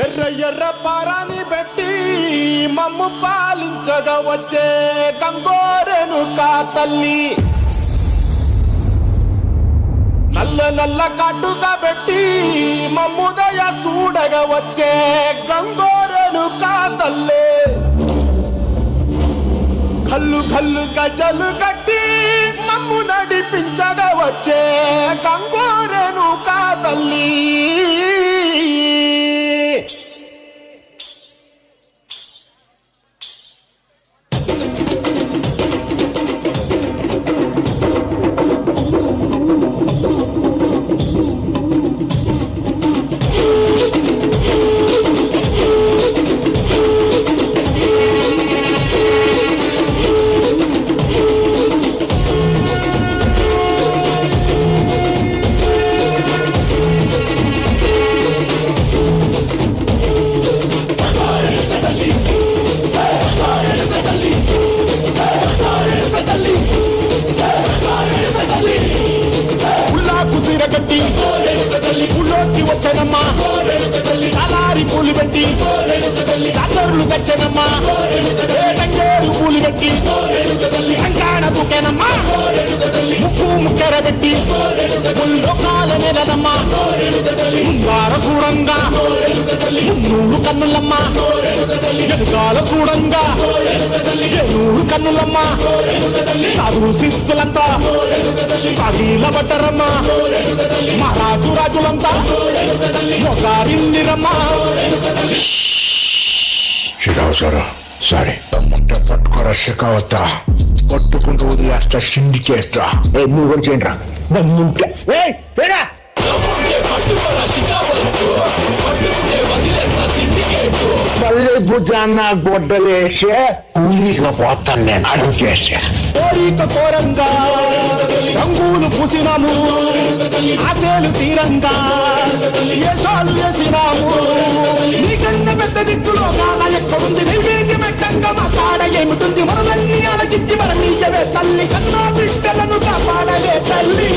ఎర్ర ఎర్ర పారాని పెట్టి మమ్ము పాలించగా వచ్చే గంగోరెను కా తల్లి, నల్ల నల్ల కాటుగా పెట్టి మమ్ముదయ చూడగా వచ్చే గంగోరెను కా తల్లి, కల్లు కల్లు గజలు కట్టి మమ్ము నడిపించగా వచ్చే గంగోరెను కా తల్లి. ఉల్లోకి వచ్చనమ్మా అలారి పూలు పెట్టి దాతరులు తెచ్చనమ్మా, తంగేరు పూలు పెట్టి అంకాణ దూకేనమ్మా, ముక్కు ముక్కెర పెట్టి ముల్లోకాల నెలనమ్మా, ముందార చూడంగా మున్నూరు కన్నులమ్మా, ఎదుగాల చూడంగా ఏనూరు కన్నులమ్మా, సాధు శిస్తులంతా సాగిల బట్టరమ్మా, మహారాజు రాజులంతా మొగారిల్లిరమ్మా. శిరావుసారా సరే తమ్ముంటే పట్టుకోరా శిఖావత, పట్టుకుంటూ వదిలేస్తా సిండికేస్తా. నువ్వు కూడా చేయండి రా దమ్ముంటే. పల్లె భుజాన్న గొడ్డలేసే కూలీగా పోతాను నేను అడుగు చేస్తే. కోరిక కోరంగా రంగులు పూసినాము, ఆశలు తీరంగా వేషాలు వేసినాము, నీకన్న పెద్ద దిక్కులో కాల ఎక్కడుంది నిర్వేది మెట్టంగా మా కాడ ఏమిటుంది, మనలన్నీ అలగిచ్చి మన నీయవే తల్లి, కన్నా బిడ్డలను కాపాడవే తల్లి.